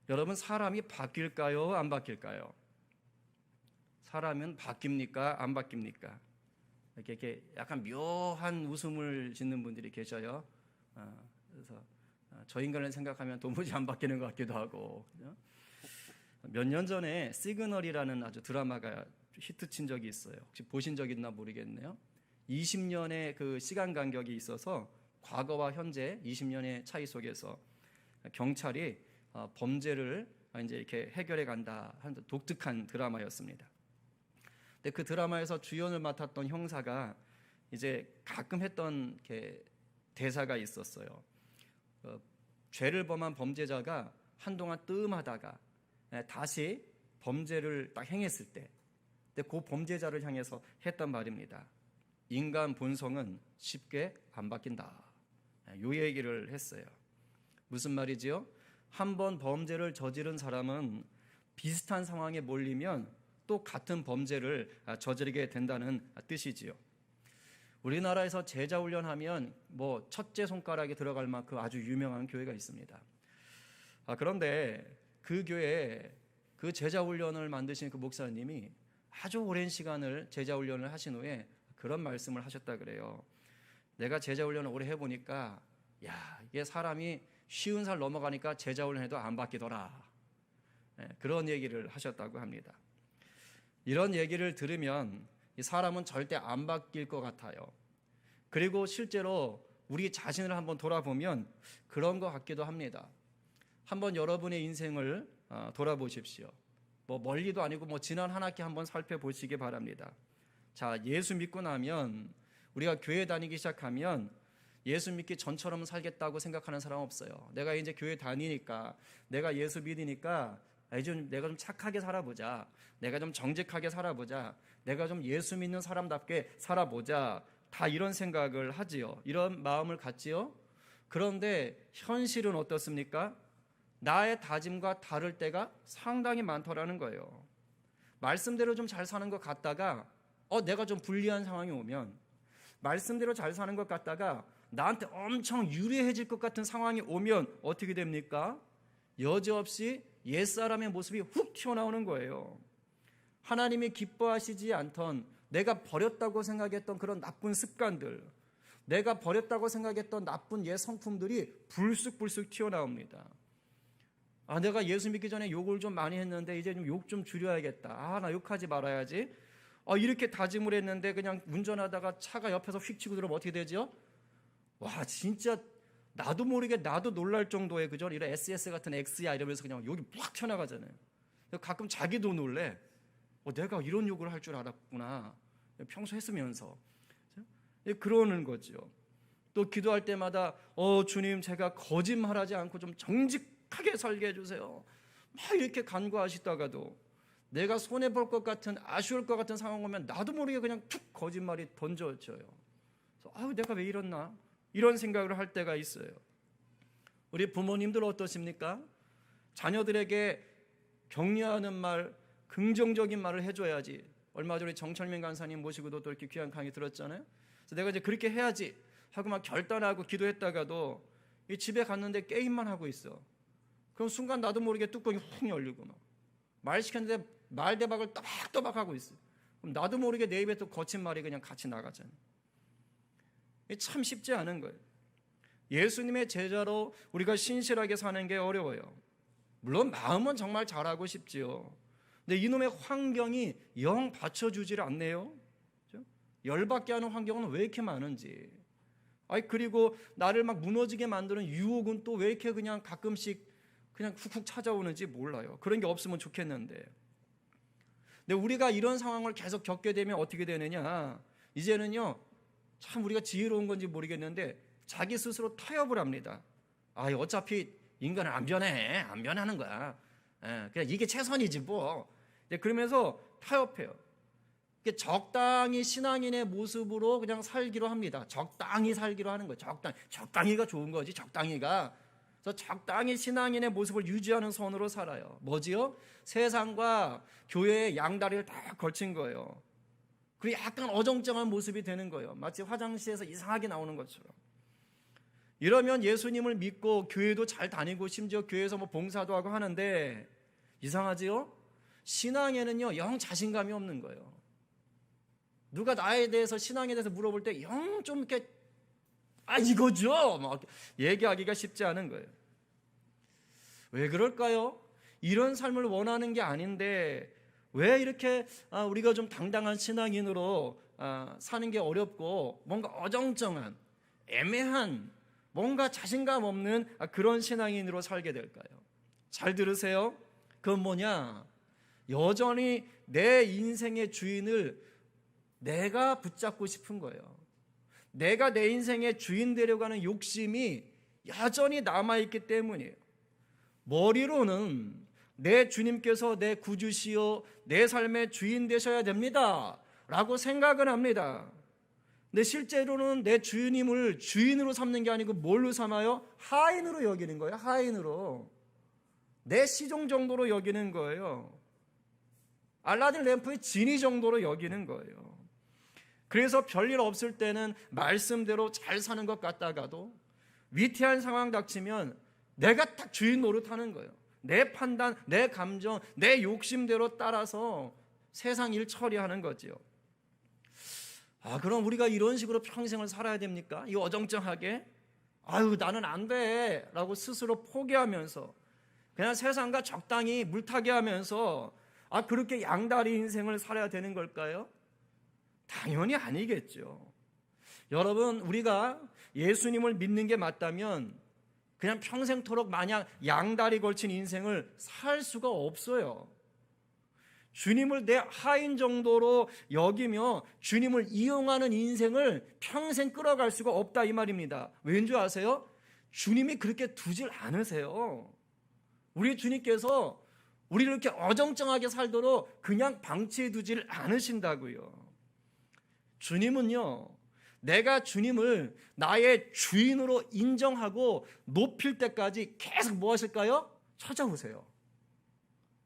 여러분, 사람이 바뀔까요? 안 바뀔까요? 사람은 바뀝니까? 안 바뀝니까? 이렇게 약간 묘한 웃음을 짓는 분들이 계셔요. 그래서 저 인간을 생각하면 도무지 안 바뀌는 것 같기도 하고. 몇 년 전에 시그널이라는 아주 드라마가 히트친 적이 있어요. 혹시 보신 적 있나 모르겠네요. 20년의 그 시간 간격이 있어서 과거와 현재 20년의 차이 속에서 경찰이 범죄를 이제 이렇게 해결해 간다 하는 독특한 드라마였습니다. 근데 그 드라마에서 주연을 맡았던 형사가 이제 가끔 했던 이렇게 대사가 있었어요. 죄를 범한 범죄자가 한동안 뜸하다가 다시 범죄를 딱 행했을 때, 근데 그 범죄자를 향해서 했던 말입니다. 인간 본성은 쉽게 안 바뀐다. 요 얘기를 했어요. 무슨 말이지요? 한번 범죄를 저지른 사람은 비슷한 상황에 몰리면 또 같은 범죄를 저지르게 된다는 뜻이지요. 우리나라에서 제자 훈련하면 뭐 첫째 손가락에 들어갈 만큼 아주 유명한 교회가 있습니다. 그런데 그 교회에 그 제자 훈련을 만드신 그 목사님이 아주 오랜 시간을 제자 훈련을 하신 후에 그런 말씀을 하셨다 그래요. 내가 제자 훈련을 오래 해보니까 이게 사람이 50살 넘어가니까 제자 훈련해도 안 바뀌더라. 그런 얘기를 하셨다고 합니다. 이런 얘기를 들으면 이 사람은 절대 안 바뀔 것 같아요. 그리고 실제로 우리 자신을 한번 돌아보면 그런 것 같기도 합니다. 한번 여러분의 인생을 돌아보십시오. 뭐 멀리도 아니고 뭐 지난 한 학기 한번 살펴보시기 바랍니다. 자, 예수 믿고 나면 우리가 교회 다니기 시작하면 예수 믿기 전처럼 살겠다고 생각하는 사람 없어요. 내가 이제 교회 다니니까, 내가 예수 믿으니까 내가 좀 착하게 살아보자, 내가 좀 정직하게 살아보자, 내가 좀 예수 믿는 사람답게 살아보자, 다 이런 생각을 하지요. 이런 마음을 갖지요. 그런데 현실은 어떻습니까? 나의 다짐과 다를 때가 상당히 많더라는 거예요. 말씀대로 좀 잘 사는 것 같다가 내가 좀 불리한 상황이 오면, 말씀대로 잘 사는 것 같다가 나한테 엄청 유리해질 것 같은 상황이 오면 어떻게 됩니까? 여지없이 옛사람의 모습이 훅 튀어나오는 거예요. 하나님이 기뻐하시지 않던, 내가 버렸다고 생각했던 그런 나쁜 습관들, 내가 버렸다고 생각했던 나쁜 옛 성품들이 불쑥불쑥 튀어나옵니다. 내가 예수 믿기 전에 욕을 좀 많이 했는데 이제 좀 욕 좀 줄여야겠다. 나 욕하지 말아야지. 이렇게 다짐을 했는데 그냥 운전하다가 차가 옆에서 휙 치고 들어오면 어떻게 되죠? 와, 진짜 나도 모르게 나도 놀랄 정도의 그죠? 이런 SS 같은 X야 이러면서 그냥 욕이 막 튀어나가잖아요. 가끔 자기도 놀래. 내가 이런 욕을 할 줄 알았구나. 평소 했으면서. 그러는 거죠. 또 기도할 때마다 주님, 제가 거짓말하지 않고 좀 정직하게 살게 해주세요. 막 이렇게 간구하시다가도 내가 손해볼 것 같은, 아쉬울 것 같은 상황 오면 나도 모르게 그냥 툭 거짓말이 던져져요. 그래서 내가 왜 이랬나? 이런 생각을 할 때가 있어요. 우리 부모님들 어떠십니까? 자녀들에게 격려하는 말, 긍정적인 말을 해줘야지. 얼마 전에 정철민 간사님 모시고도 또 이렇게 귀한 강의 들었잖아요. 그래서 내가 이제 그렇게 해야지 하고 막 결단하고 기도했다가도 이 집에 갔는데 게임만 하고 있어. 그럼 순간 나도 모르게 뚜껑이 훅 열리고 말 시켰는데 말대박을 또박또박 하고 있어. 그럼 나도 모르게 내 입에 또 거친 말이 그냥 같이 나가잖아요. 참 쉽지 않은 거예요. 예수님의 제자로 우리가 신실하게 사는 게 어려워요. 물론 마음은 정말 잘하고 싶지요. 근데 이놈의 환경이 영 받쳐주질 않네요. 열받게 하는 환경은 왜 이렇게 많은지. 그리고 나를 막 무너지게 만드는 유혹은 또 왜 이렇게 그냥 가끔씩 그냥 훅훅 찾아오는지 몰라요. 그런 게 없으면 좋겠는데. 근데 우리가 이런 상황을 계속 겪게 되면 어떻게 되느냐? 이제는요, 참 우리가 지혜로운 건지 모르겠는데 자기 스스로 타협을 합니다. 어차피 인간은 안 변하는 거야. 그냥 이게 최선이지 뭐. 그러면서 타협해요. 적당히 신앙인의 모습으로 그냥 살기로 합니다. 적당히 살기로 하는 거예요. 적당히가 좋은 거지. 적당히가. 그래서 적당히 신앙인의 모습을 유지하는 선으로 살아요. 뭐지요? 세상과 교회의 양다리를 다 걸친 거예요. 그리고 약간 어정쩡한 모습이 되는 거예요. 마치 화장실에서 이상하게 나오는 것처럼. 이러면 예수님을 믿고 교회도 잘 다니고 심지어 교회에서 뭐 봉사도 하고 하는데 이상하지요? 신앙에는요 영 자신감이 없는 거예요. 누가 나에 대해서 신앙에 대해서 물어볼 때 영 좀 이렇게 이거죠 막 얘기하기가 쉽지 않은 거예요. 왜 그럴까요? 이런 삶을 원하는 게 아닌데 왜 이렇게 우리가 좀 당당한 신앙인으로 사는 게 어렵고 뭔가 어정쩡한 애매한 뭔가 자신감 없는 그런 신앙인으로 살게 될까요? 잘 들으세요. 그건 뭐냐? 여전히 내 인생의 주인을 내가 붙잡고 싶은 거예요. 내가 내 인생의 주인 되려고 하는 욕심이 여전히 남아있기 때문이에요. 머리로는 내 주님께서 내 구주시요 내 삶의 주인 되셔야 됩니다 라고 생각은 합니다. 근데 실제로는 내 주님을 주인으로 삼는 게 아니고 뭘로 삼아요? 하인으로 여기는 거예요. 하인으로. 내 시종 정도로 여기는 거예요. 알라딘 램프의 지니 정도로 여기는 거예요. 그래서 별일 없을 때는 말씀대로 잘 사는 것 같다가도 위태한 상황 닥치면 내가 딱 주인 노릇하는 거예요. 내 판단, 내 감정, 내 욕심대로 따라서 세상 일 처리하는 거지요. 그럼 우리가 이런 식으로 평생을 살아야 됩니까? 이 어정쩡하게 나는 안 돼 라고 스스로 포기하면서 그냥 세상과 적당히 물타기 하면서 그렇게 양다리 인생을 살아야 되는 걸까요? 당연히 아니겠죠. 여러분, 우리가 예수님을 믿는 게 맞다면 그냥 평생토록 마냥 양다리 걸친 인생을 살 수가 없어요. 주님을 내 하인 정도로 여기며 주님을 이용하는 인생을 평생 끌어갈 수가 없다 이 말입니다. 왠 줄 아세요? 주님이 그렇게 두질 않으세요. 우리 주님께서 우리를 이렇게 어정쩡하게 살도록 그냥 방치해 두질 않으신다고요. 주님은요, 내가 주님을 나의 주인으로 인정하고 높일 때까지 계속 뭐 하실까요? 찾아오세요.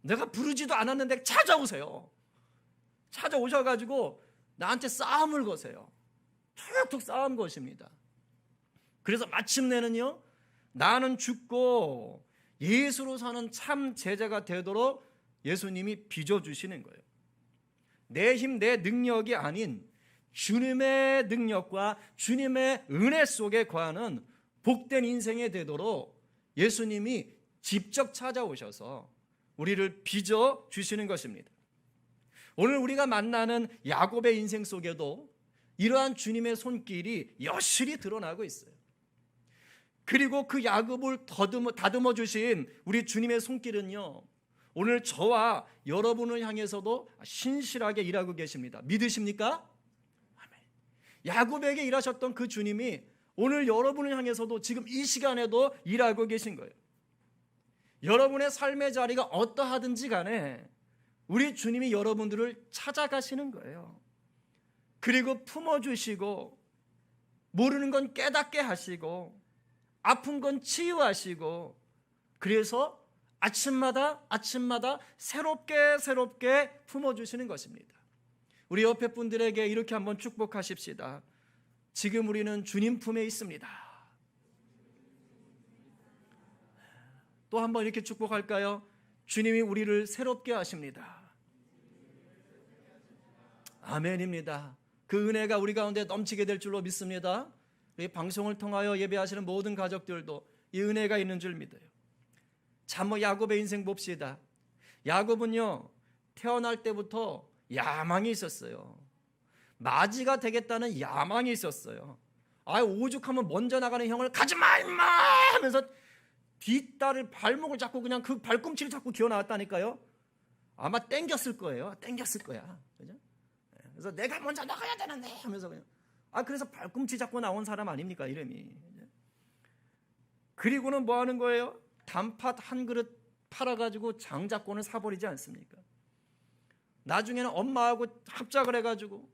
내가 부르지도 않았는데 찾아오세요. 찾아오셔가지고 나한테 싸움을 거세요. 툭툭 싸움 것입니다. 그래서 마침내는요, 나는 죽고 예수로 사는 참 제자가 되도록 예수님이 빚어주시는 거예요. 내 힘, 내 능력이 아닌 주님의 능력과 주님의 은혜 속에 거하는 복된 인생이 되도록 예수님이 직접 찾아오셔서 우리를 빚어주시는 것입니다. 오늘 우리가 만나는 야곱의 인생 속에도 이러한 주님의 손길이 여실히 드러나고 있어요. 그리고 그 야곱을 다듬어 주신 우리 주님의 손길은요, 오늘 저와 여러분을 향해서도 신실하게 일하고 계십니다. 믿으십니까? 아멘. 야곱에게 일하셨던 그 주님이 오늘 여러분을 향해서도 지금 이 시간에도 일하고 계신 거예요. 여러분의 삶의 자리가 어떠하든지 간에 우리 주님이 여러분들을 찾아가시는 거예요. 그리고 품어주시고 모르는 건 깨닫게 하시고 아픈 건 치유하시고 그래서 아침마다 새롭게 품어주시는 것입니다. 우리 옆에 분들에게 이렇게 한번 축복하십시다. 지금 우리는 주님 품에 있습니다. 또 한번 이렇게 축복할까요? 주님이 우리를 새롭게 하십니다. 아멘입니다. 그 은혜가 우리 가운데 넘치게 될 줄로 믿습니다. 이 방송을 통하여 예배하시는 모든 가족들도 이 은혜가 있는 줄 믿어요. 자, 야곱의 인생 봅시다. 야곱은요, 태어날 때부터 야망이 있었어요. 마지가 되겠다는 야망이 있었어요. 오죽하면 먼저 나가는 형을 가지마 임마 하면서 뒷다리를 발목을 잡고 그냥 그 발꿈치를 잡고 기어 나왔다니까요. 아마 땡겼을 거예요. 땡겼을 거야. 그죠? 그래서 내가 먼저 나가야 되는데 하면서 그냥 그래서 발꿈치 잡고 나온 사람 아닙니까 이름이. 그리고는 뭐 하는 거예요? 단팥 한 그릇 팔아가지고 장자권을 사버리지 않습니까? 나중에는 엄마하고 합작을 해가지고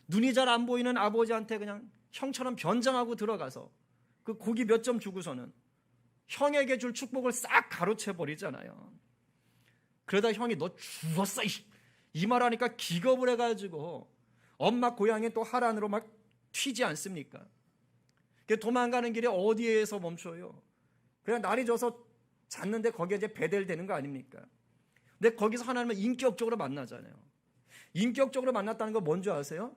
눈이 잘 안 보이는 아버지한테 그냥 형처럼 변장하고 들어가서 그 고기 몇 점 주고서는 형에게 줄 축복을 싹 가로채 버리잖아요. 그러다 형이 너 죽었어 이 말하니까 기겁을 해가지고 엄마 고향에 또 하란으로 막 튀지 않습니까? 도망가는 길에 어디에서 멈춰요? 그냥 날이 져서 잤는데 거기에 이제 베델 되는 거 아닙니까? 근데 거기서 하나님을 인격적으로 만나잖아요. 인격적으로 만났다는 거 뭔지 아세요?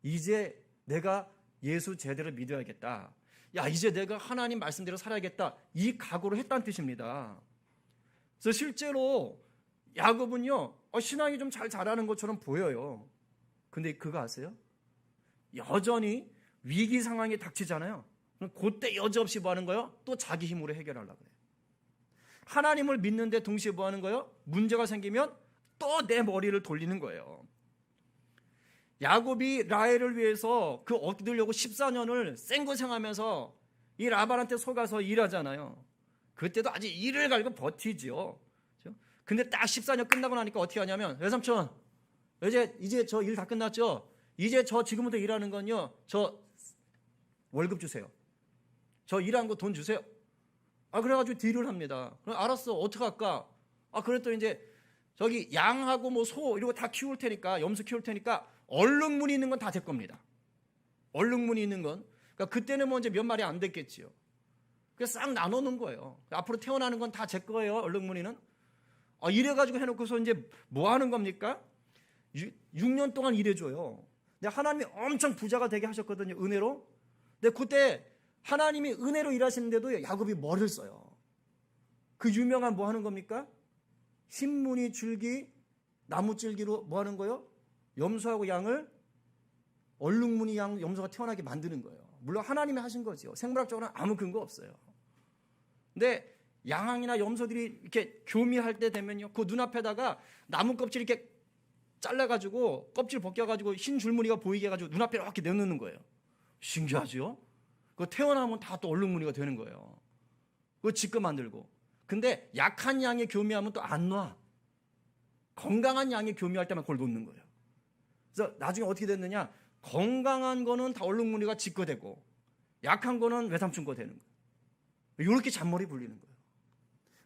이제 내가 예수 제대로 믿어야겠다. 야, 이제 내가 하나님 말씀대로 살아야겠다. 이 각오를 했다는 뜻입니다. 그래서 실제로 야곱은요, 신앙이 좀 잘 자라는 것처럼 보여요. 근데 그거 아세요? 여전히 위기 상황이 닥치잖아요. 그럼 그때 여지없이 뭐 하는 거예요? 또 자기 힘으로 해결하려고 그래요. 하나님을 믿는데 동시에 뭐 하는 거예요? 문제가 생기면 또 내 머리를 돌리는 거예요. 야곱이 라헬을 위해서 그 얻으려고 14년을 생고생하면서 이 라반한테 속아서 일하잖아요. 그때도 아주 이를 갈고 버티죠. 근데 딱 14년 끝나고 나니까 어떻게 하냐면, 외삼촌 이제 저 일 다 끝났죠? 이제 저 지금부터 일하는 건요, 저 월급 주세요. 저 일한 거 돈 주세요. 그래가지고 딜을 합니다. 그럼 알았어, 어떻게 할까? 그랬더니 이제 저기 양하고 뭐 소 이런 거 다 키울 테니까, 염소 키울 테니까 얼룩무늬 있는 건 다 제 겁니다. 얼룩무늬 있는 건. 그러니까 그때는 뭐 이제 몇 마리 안 됐겠지요. 그래서 싹 나눠놓은 거예요. 앞으로 태어나는 건 다 제 거예요, 얼룩무늬는. 이래가지고 해놓고서 이제 뭐 하는 겁니까? 6년 동안 일해줘요. 근데 하나님이 엄청 부자가 되게 하셨거든요, 은혜로. 근데 그때 하나님이 은혜로 일하시는데도 야곱이 머리를 써요. 그 유명한 뭐 하는 겁니까? 흰무늬 줄기, 나무줄기로 뭐 하는 거예요? 염소하고 양을 얼룩무늬 양 염소가 태어나게 만드는 거예요. 물론 하나님이 하신 거죠. 생물학적으로는 아무 근거 없어요. 근데 양이나 염소들이 이렇게 교미할 때 되면요, 그 눈앞에다가 나무 껍질 이렇게 잘라가지고 껍질 벗겨가지고 흰 줄무늬가 보이게 해가지고 눈앞에 이렇게 내놓는 거예요. 신기하죠? 그거 태어나면 다 또 얼룩무늬가 되는 거예요. 그거 지껏 만들고. 근데 약한 양이 교미하면 또 안 놔. 건강한 양이 교미할 때만 그걸 놓는 거예요. 그래서 나중에 어떻게 됐느냐? 건강한 거는 다 얼룩무늬가 지껏 되고, 약한 거는 외삼촌 거 되는 거예요. 이렇게 잔머리 굴리는 거예요.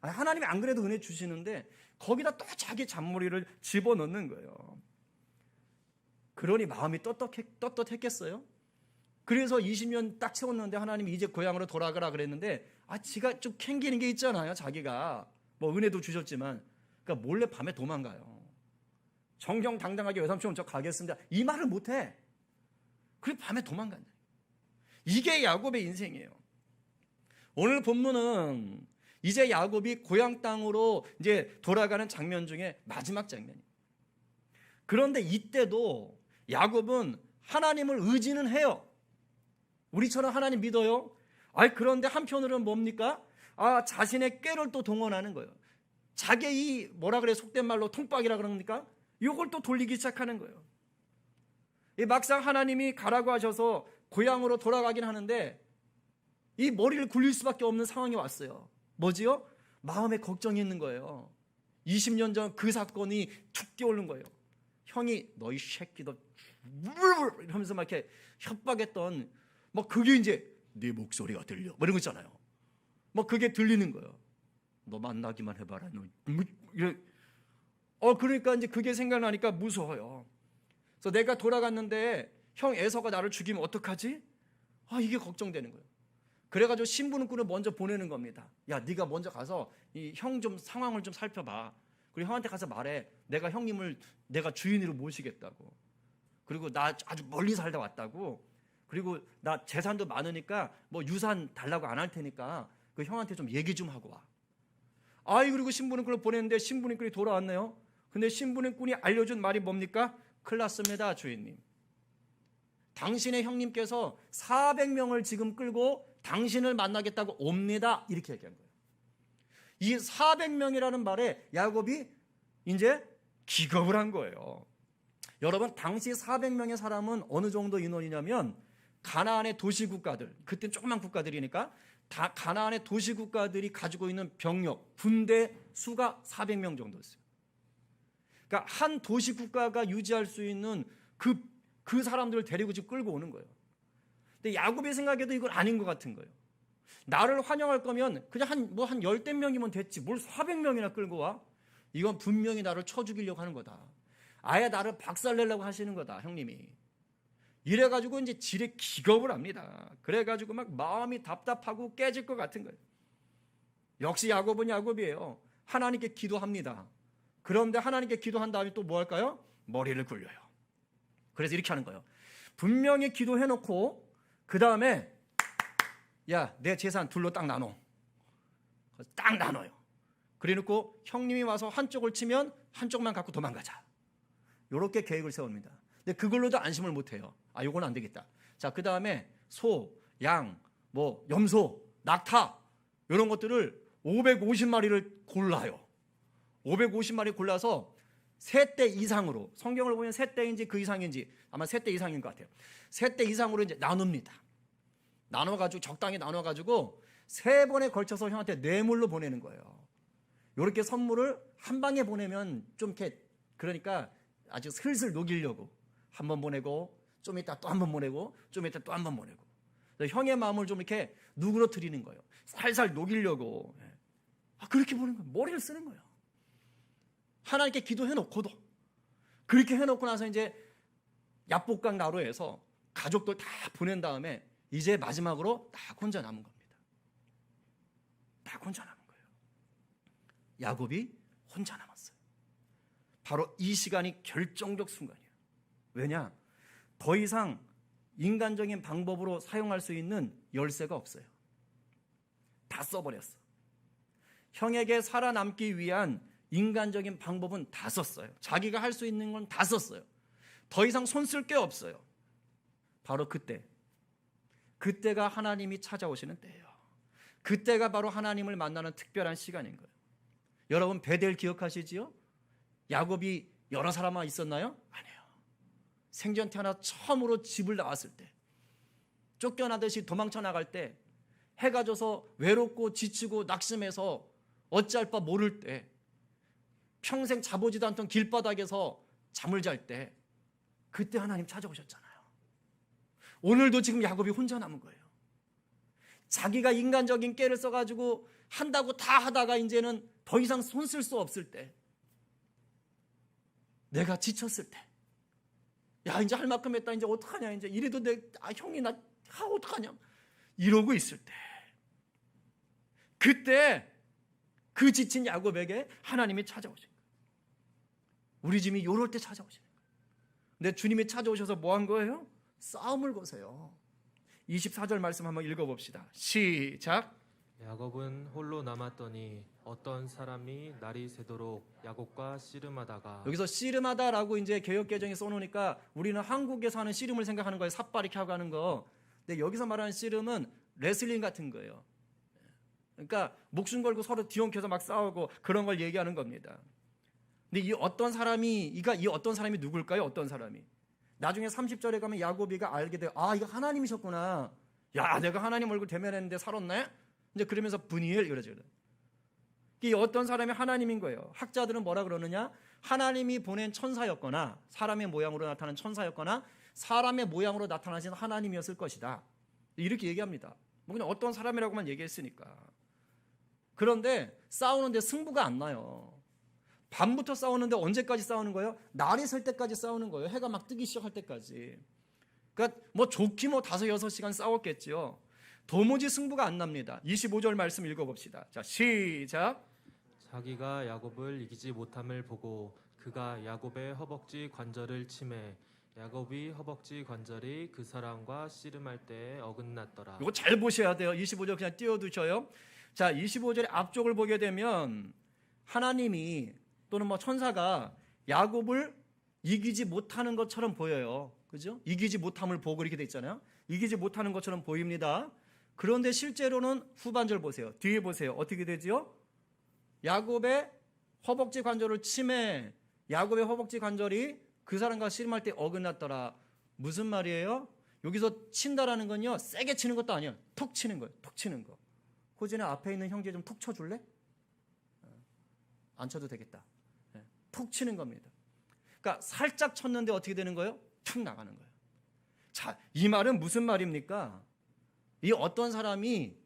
하나님이 안 그래도 은혜 주시는데 거기다 또 자기 잔머리를 집어넣는 거예요. 그러니 마음이 떳떳했겠어요? 그래서 20년 딱 채웠는데 하나님이 이제 고향으로 돌아가라 그랬는데, 지가 좀 캥기는 게 있잖아요. 자기가 뭐 은혜도 주셨지만, 그러니까 몰래 밤에 도망가요. 정정당당하게 외삼촌 저 가겠습니다, 이 말을 못해. 그리고 밤에 도망간다. 이게 야곱의 인생이에요. 오늘 본문은 이제 야곱이 고향 땅으로 이제 돌아가는 장면 중에 마지막 장면이에요. 그런데 이때도 야곱은 하나님을 의지는 해요. 우리처럼 하나님 믿어요. 그런데 한편으로는 뭡니까? 자신의 꾀를 또 동원하는 거예요. 자기의 이 뭐라 그래, 속된 말로 통박이라 그럽니까? 이걸 또 돌리기 시작하는 거예요. 막상 하나님이 가라고 하셔서 고향으로 돌아가긴 하는데 이 머리를 굴릴 수밖에 없는 상황이 왔어요. 뭐지요? 마음에 걱정이 있는 거예요. 20년 전 그 사건이 툭 뛰어오른 거예요. 형이 너희 새끼 너 이러면서 막 이렇게 협박했던, 뭐 그게 이제 네 목소리가 들려, 뭐 이런 거 있잖아요. 뭐 그게 들리는 거예요. 너 만나기만 해봐라. 그러니까 이제 그게 생각나니까 무서워요. 그래서 내가 돌아갔는데 형 에서가 나를 죽이면 어떡하지? 이게 걱정되는 거예요. 그래가지고 신부님꾼을 먼저 보내는 겁니다. 야, 네가 먼저 가서 이 형 좀 상황을 좀 살펴봐. 그리고 형한테 가서 말해. 내가 형님을 내가 주인으로 모시겠다고. 그리고 나 아주 멀리 살다 왔다고. 그리고 나 재산도 많으니까 뭐 유산 달라고 안 할 테니까 그 형한테 좀 얘기 좀 하고 와. 그리고 신부님꾼을 보냈는데 신부님꾼이 돌아왔네요. 근데 신부님꾼이 알려준 말이 뭡니까? 큰일 났습니다, 주인님. 당신의 형님께서 400명을 지금 끌고 당신을 만나겠다고 옵니다. 이렇게 얘기한 거예요. 이 400명이라는 말에 야곱이 이제 기겁을 한 거예요. 여러분, 당시 400명의 사람은 어느 정도 인원이냐면 가나안의 도시국가들, 그때는 조그만 국가들이니까 다 가나안의 도시국가들이 가지고 있는 병력, 군대 수가 400명 정도였어요. 그러니까 한 도시국가가 유지할 수 있는 그 사람들을 데리고 지금 끌고 오는 거예요. 근데 야곱의 생각에도 이건 아닌 것 같은 거예요. 나를 환영할 거면 그냥 한 10대 명이면 됐지, 뭘 400명이나 끌고 와? 이건 분명히 나를 쳐 죽이려고 하는 거다. 아예 나를 박살내려고 하시는 거다, 형님이. 이래가지고 이제 지레 기겁을 합니다. 그래가지고 막 마음이 답답하고 깨질 것 같은 거예요. 역시 야곱은 야곱이에요. 하나님께 기도합니다. 그런데 하나님께 기도한 다음에 또 뭐 할까요? 머리를 굴려요. 그래서 이렇게 하는 거예요. 분명히 기도해놓고 그 다음에 야, 내 재산 둘로 딱 나눠. 딱 나눠요. 그래놓고 형님이 와서 한쪽을 치면 한쪽만 갖고 도망가자. 이렇게 계획을 세웁니다. 근데 그걸로도 안심을 못해요. 아, 요건 안 되겠다. 자, 그 다음에 소, 양, 뭐 염소, 낙타 이런 것들을 550마리를 골라요. 550마리 골라서 3대 이상으로, 성경을 보면 3대인지 그 이상인지 아마 3대 이상인 것 같아요. 3대 이상으로 이제 나눕니다. 나눠가지고 적당히 나눠가지고 3번에 걸쳐서 형한테 뇌물로 보내는 거예요. 이렇게 선물을 한 방에 보내면 좀 이렇게, 그러니까 아주 슬슬 녹이려고 한 번 보내고 좀 이따 또 한 번 보내고 좀 이따 또 한 번 보내고, 형의 마음을 좀 이렇게 누그러뜨리는 거예요. 살살 녹이려고. 그렇게 보는 거예요. 머리를 쓰는 거예요. 하나님께 기도해놓고도. 그렇게 해놓고 나서 이제 야복강 나루에서 가족들 다 보낸 다음에 이제 마지막으로 딱 혼자 남은 겁니다. 딱 혼자 남은 거예요. 야곱이 혼자 남았어요. 바로 이 시간이 결정적 순간이에요. 왜냐? 더 이상 인간적인 방법으로 사용할 수 있는 열쇠가 없어요. 다 써버렸어. 형에게 살아남기 위한 인간적인 방법은 다 썼어요. 자기가 할 수 있는 건 다 썼어요. 더 이상 손 쓸 게 없어요. 바로 그때가 하나님이 찾아오시는 때예요. 그때가 바로 하나님을 만나는 특별한 시간인 거예요. 여러분 베델 기억하시지요? 야곱이 여러 사람만 있었나요? 아니에요. 생전 태어나 처음으로 집을 나왔을 때, 쫓겨나듯이 도망쳐 나갈 때, 해가 져서 외롭고 지치고 낙심해서 어찌할 바 모를 때, 평생 자보지도 않던 길바닥에서 잠을 잘 때, 그때 하나님 찾아오셨잖아요. 오늘도 지금 야곱이 혼자 남은 거예요. 자기가 인간적인 깨를 써가지고 한다고 다 하다가 이제는 더 이상 손 쓸 수 없을 때, 내가 지쳤을 때, 야 이제 할 만큼 했다, 이제 어떡하냐, 이제 이래도 형이 나 어떡하냐 이러고 있을 때, 그때 그 지친 야곱에게 하나님이 찾아오신 거예요. 우리 집이 이럴 때 찾아오시는 거예요. 근데 주님이 찾아오셔서 뭐 한 거예요? 싸움을 거세요. 24절 말씀 한번 읽어봅시다. 시작. 야곱은 홀로 남았더니 어떤 사람이 날이 새도록 야곱과 씨름하다가. 여기서 씨름하다라고 이제 개역개정에 써놓으니까 우리는 한국에서 하는 씨름을 생각하는 거예요. 삿발 이렇게 하고 하는 거. 근데 여기서 말하는 씨름은 레슬링 같은 거예요. 그러니까 목숨 걸고 서로 뒤엉켜서 막 싸우고 그런 걸 얘기하는 겁니다. 근데 이 어떤 사람이 누굴까요? 어떤 사람이? 나중에 30절에 가면 야곱이가 알게 돼요. 아, 이거 하나님이셨구나. 야, 내가 하나님 얼굴 대면했는데 살았네? 이제 그러면서 분이엘 이러죠. 이 어떤 사람이 하나님인 거예요. 학자들은 뭐라 그러느냐? 하나님이 보낸 천사였거나 사람의 모양으로 나타난 천사였거나 사람의 모양으로 나타나신 하나님이었을 것이다. 이렇게 얘기합니다. 뭐 그냥 어떤 사람이라고만 얘기했으니까. 그런데 싸우는데 승부가 안 나요. 밤부터 싸우는데 언제까지 싸우는 거예요? 날이 설 때까지 싸우는 거예요. 해가 막 뜨기 시작할 때까지. 그러니까 뭐 좋기 뭐 5-6시간 싸웠겠죠. 도무지 승부가 안 납니다. 25절 말씀 읽어봅시다. 자, 시작. 자기가 야곱을 이기지 못함을 보고 그가 야곱의 허벅지 관절을 치매 야곱이 허벅지 관절이 그 사람과 씨름할 때에 어긋났더라. 이거 잘 보셔야 돼요. 25절 그냥 띄워두셔요. 자, 25절의 앞쪽을 보게 되면 하나님이 또는 뭐 천사가 야곱을 이기지 못하는 것처럼 보여요. 그죠? 이기지 못함을 보고 이렇게 돼 있잖아요. 이기지 못하는 것처럼 보입니다. 그런데 실제로는 후반절 보세요. 뒤에 보세요. 어떻게 되지요? 야곱의 허벅지 관절을 치매 야곱의 허벅지 관절이 그 사람과 씨름할 때 어긋났더라. 무슨 말이에요? 여기서 친다라는 건요, 세게 치는 것도 아니에요. 툭 치는 거예요. 툭 치는 거. 호진아, 앞에 있는 형제 좀 툭 쳐줄래? 안 쳐도 되겠다. 툭 치는 겁니다. 그러니까 살짝 쳤는데 어떻게 되는 거예요? 툭 나가는 거예요. 자, 이 말은 무슨 말입니까? 이 어떤 사람이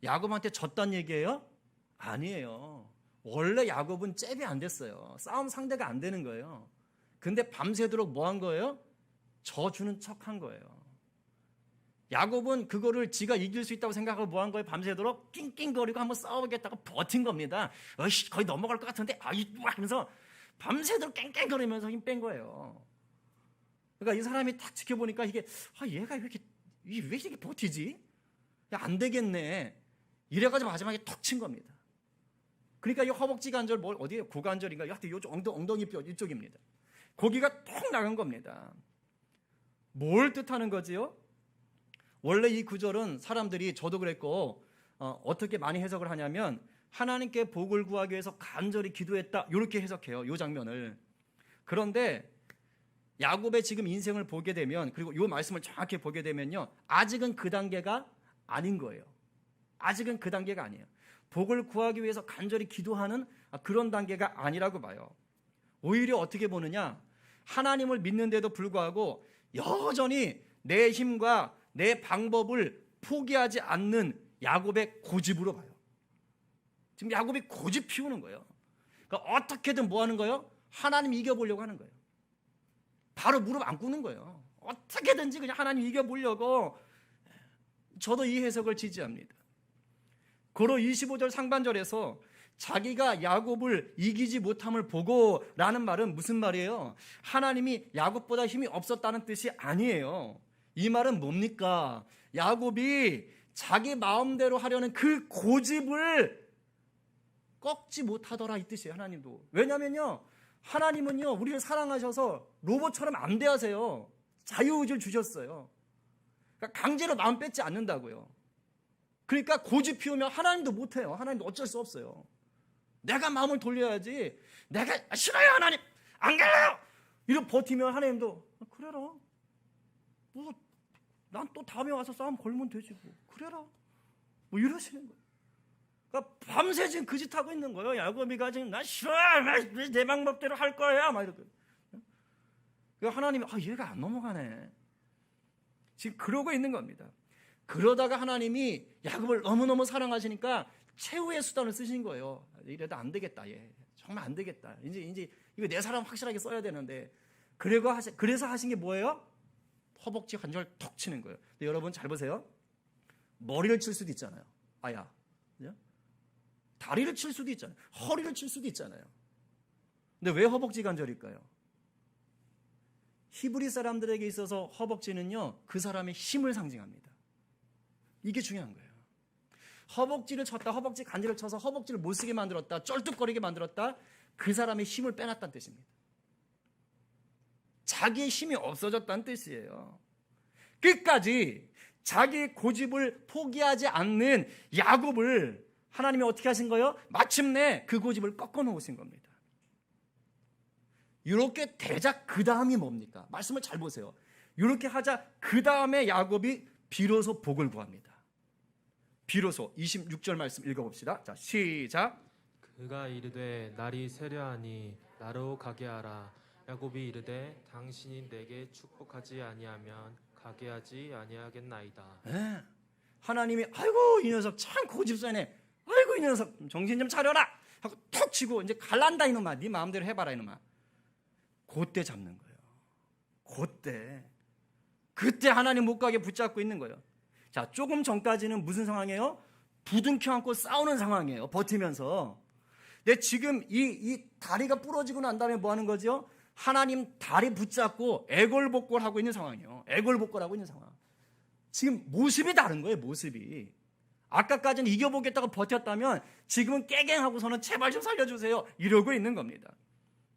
야곱한테 졌단 얘기예요? 아니에요. 원래 야곱은 잽이 안 됐어요. 싸움 상대가 안 되는 거예요. 근데 밤새도록 뭐 한 거예요? 져주는 척한 거예요. 야곱은 그거를 지가 이길 수 있다고 생각하고 뭐 한 거예요? 밤새도록 낑낑거리고 한번 싸우겠다고 버틴 겁니다. 거의 넘어갈 것 같은데 하면서 밤새도록 깽깽거리면서 힘 뺀 거예요. 그러니까 이 사람이 딱 지켜보니까 이게 얘가 왜 이렇게 버티지? 야, 안 되겠네. 이래가지고 마지막에 턱 친 겁니다. 그러니까 이 허벅지 관절 어디에 고관절인가? 하여튼 요쪽 엉덩이 뼈 이쪽입니다. 고기가 톡 나간 겁니다. 뭘 뜻하는 거지요? 원래 이 구절은 사람들이 저도 그랬고 어떻게 많이 해석을 하냐면 하나님께 복을 구하기 위해서 간절히 기도했다 이렇게 해석해요. 이 장면을. 그런데 야곱의 지금 인생을 보게 되면 그리고 이 말씀을 정확히 보게 되면요. 아직은 그 단계가 아닌 거예요. 아직은 그 단계가 아니에요. 복을 구하기 위해서 간절히 기도하는 그런 단계가 아니라고 봐요. 오히려 어떻게 보느냐? 하나님을 믿는데도 불구하고 여전히 내 힘과 내 방법을 포기하지 않는 야곱의 고집으로 봐요. 지금 야곱이 고집 피우는 거예요. 그러니까 어떻게든 뭐 하는 거예요? 하나님 이겨보려고 하는 거예요. 바로 무릎 안 꿇는 거예요. 어떻게든지 그냥 하나님 이겨보려고. 저도 이 해석을 지지합니다. 고로 25절 상반절에서 자기가 야곱을 이기지 못함을 보고 라는 말은 무슨 말이에요? 하나님이 야곱보다 힘이 없었다는 뜻이 아니에요. 이 말은 뭡니까? 야곱이 자기 마음대로 하려는 그 고집을 꺾지 못하더라 이 뜻이에요. 하나님도. 왜냐면요, 하나님은요 우리를 사랑하셔서 로봇처럼 안 대하세요. 자유의지를 주셨어요. 그러니까 강제로 마음 뺏지 않는다고요. 그러니까 고집 피우면 하나님도 못해요. 하나님도 어쩔 수 없어요. 내가 마음을 돌려야지. 내가 싫어요 하나님 안 갈래요 이렇게 버티면 하나님도 그래라. 난 또 다음에 와서 싸움 걸면 되지 뭐. 그래라. 뭐 이러시는 거예요. 그러니까 밤새 지금 그 짓 하고 있는 거예요. 야곱이가 지금 나 싫어. 내 방법대로 할 거야. 막 이렇게. 그러니까 하나님이 얘가 안 넘어가네. 지금 그러고 있는 겁니다. 그러다가 하나님이 야곱을 너무너무 사랑하시니까 최후의 수단을 쓰신 거예요. 이래도 안 되겠다. 얘 정말 안 되겠다. 이제 이거 내 사람 확실하게 써야 되는데 그래서 하신 게 뭐예요? 허벅지 관절 턱 치는 거예요. 근데 여러분 잘 보세요. 머리를 칠 수도 있잖아요. 그죠? 다리를 칠 수도 있잖아요. 허리를 칠 수도 있잖아요. 근데 왜 허벅지 관절일까요? 히브리 사람들에게 있어서 허벅지는요 그 사람의 힘을 상징합니다. 이게 중요한 거예요. 허벅지를 쳤다, 허벅지 관절을 쳐서 허벅지를 못 쓰게 만들었다, 쩔뚝거리게 만들었다, 그 사람의 힘을 빼놨다는 뜻입니다. 자기의 힘이 없어졌다는 뜻이에요. 끝까지 자기의 고집을 포기하지 않는 야곱을 하나님이 어떻게 하신 거예요? 마침내 그 고집을 꺾어 놓으신 겁니다. 이렇게 대작 그 다음이 뭡니까? 말씀을 잘 보세요. 이렇게 하자 그 다음에 야곱이 비로소 복을 구합니다. 비로소 26절 말씀 읽어봅시다. 자, 시작. 그가 이르되 날이 세려하니 나로 가게 하라. 야곱이 이르되 당신이 내게 축복하지 아니하면 가게 하지 아니하겠나이다. 네. 하나님이 아이고 이 녀석 참 고집세네. 아이고 이 녀석 정신 좀 차려라 하고 톡 치고 이제 갈란다 이놈아. 네 마음대로 해봐라 이놈아. 그때 잡는 거예요. 그때 하나님 못 가게 붙잡고 있는 거예요. 자, 조금 전까지는 무슨 상황이에요? 부둥켜 안고 싸우는 상황이에요. 버티면서. 근데 지금 이 다리가 부러지고 난 다음에 뭐 하는 거죠? 하나님 다리 붙잡고 애걸복걸하고 있는 상황이에요. 애걸복걸하고 있는 상황. 지금 모습이 다른 거예요. 모습이. 아까까지는 이겨보겠다고 버텼다면 지금은 깨갱하고서는 제발 좀 살려주세요 이러고 있는 겁니다.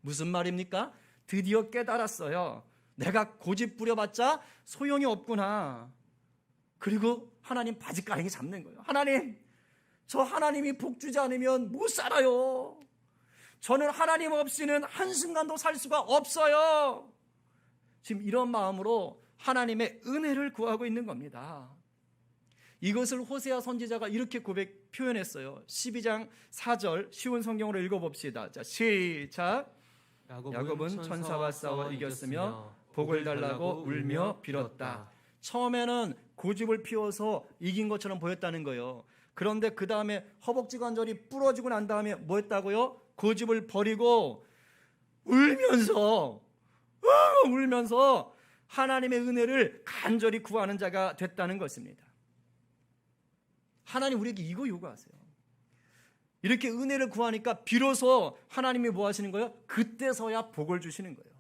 무슨 말입니까? 드디어 깨달았어요. 내가 고집 부려봤자 소용이 없구나. 그리고 하나님 바지가랑이 잡는 거예요. 하나님, 저 하나님이 복 주지 않으면 못 살아요. 저는 하나님 없이는 한순간도 살 수가 없어요. 지금 이런 마음으로 하나님의 은혜를 구하고 있는 겁니다. 이것을 호세아 선지자가 이렇게 표현했어요. 12장 4절 쉬운 성경으로 읽어봅시다. 자, 시작. 야곱은 천사와 싸워 이겼으며 복을 달라고 울며 빌었다. 처음에는 고집을 피워서 이긴 것처럼 보였다는 거예요. 그런데 그 다음에 허벅지 관절이 부러지고 난 다음에 뭐 했다고요? 고집을 버리고 울면서 하나님의 은혜를 간절히 구하는 자가 됐다는 것입니다. 하나님 우리에게 이거 요구하세요. 이렇게 은혜를 구하니까 비로소 하나님이 뭐 하시는 거예요? 그때서야 복을 주시는 거예요.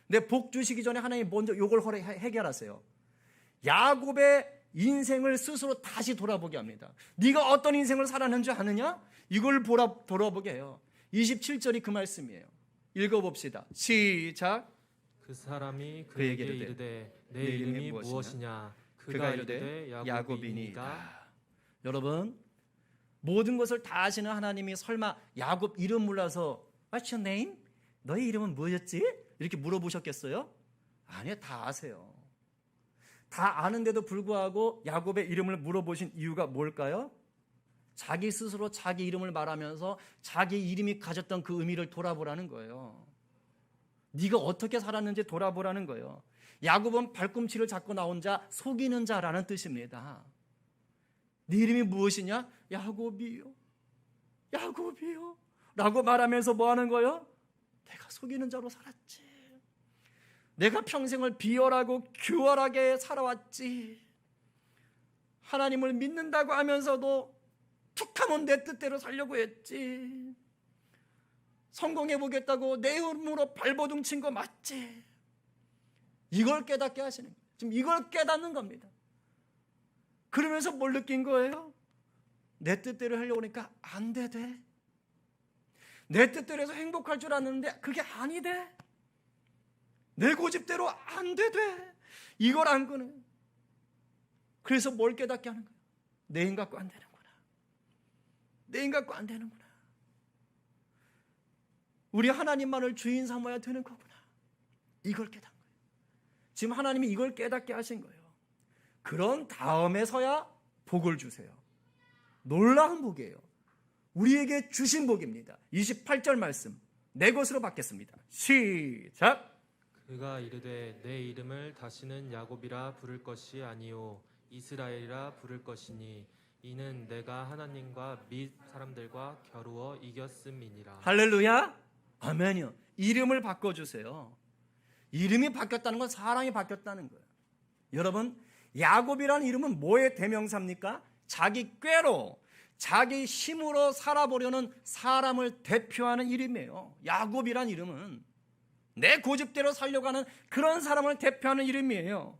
근데 복 주시기 전에 하나님이 먼저 이걸 해결하세요. 야곱의 인생을 스스로 다시 돌아보게 합니다. 네가 어떤 인생을 살았는지 아느냐? 이걸 돌아보게 해요. 27절이 그 말씀이에요. 읽어봅시다. 시작. 그 사람이 그에게 그에게 이르되 내 이름이 무엇이냐? 그가 이르되 야곱이니이다. 여러분, 모든 것을 다 아시는 하나님이 설마 야곱 이름 몰라서 What's your name? 너의 이름은 뭐였지? 이렇게 물어보셨겠어요? 아니요, 다 아세요. 다 아는데도 불구하고 야곱의 이름을 물어보신 이유가 뭘까요? 자기 스스로 자기 이름을 말하면서 자기 이름이 가졌던 그 의미를 돌아보라는 거예요. 네가 어떻게 살았는지 돌아보라는 거예요. 야곱은 발꿈치를 잡고 나온 자, 속이는 자라는 뜻입니다. 네 이름이 무엇이냐? 야곱이요. 야곱이요. 라고 말하면서 뭐 하는 거예요? 내가 속이는 자로 살았지. 내가 평생을 비열하고 교활하게 살아왔지. 하나님을 믿는다고 하면서도 툭하면 내 뜻대로 살려고 했지. 성공해보겠다고 내 힘으로 발버둥 친 거 맞지. 이걸 깨닫게 하시는 거예요. 지금 이걸 깨닫는 겁니다. 그러면서 뭘 느낀 거예요? 내 뜻대로 하려고 하니까 안 되대. 내 뜻대로 해서 행복할 줄 알았는데 그게 아니대. 내 고집대로 안 되대. 이걸 안 거네. 그래서 뭘 깨닫게 하는 거예요? 내 힘 갖고 안 되는구나. 내 힘 갖고 안 되는구나. 우리 하나님만을 주인 삼아야 되는 거구나. 이걸 깨닫는 거예요. 지금 하나님이 이걸 깨닫게 하신 거예요. 그런 다음에서야 복을 주세요. 놀라운 복이에요. 우리에게 주신 복입니다. 28절 말씀 내 것으로 받겠습니다. 시작. 그가 이르되 내 이름을 다시는 야곱이라 부를 것이 아니요 이스라엘이라 부를 것이니 이는 내가 하나님과 및 사람들과 겨루어 이겼음이니라. 할렐루야. 아멘이요. 이름을 바꿔주세요. 이름이 바뀌었다는 건 사람이 바뀌었다는 거예요. 여러분, 야곱이라는 이름은 뭐의 대명사입니까? 자기 꾀로 자기 힘으로 살아보려는 사람을 대표하는 이름이에요. 야곱이라는 이름은 내 고집대로 살려고 하는 그런 사람을 대표하는 이름이에요.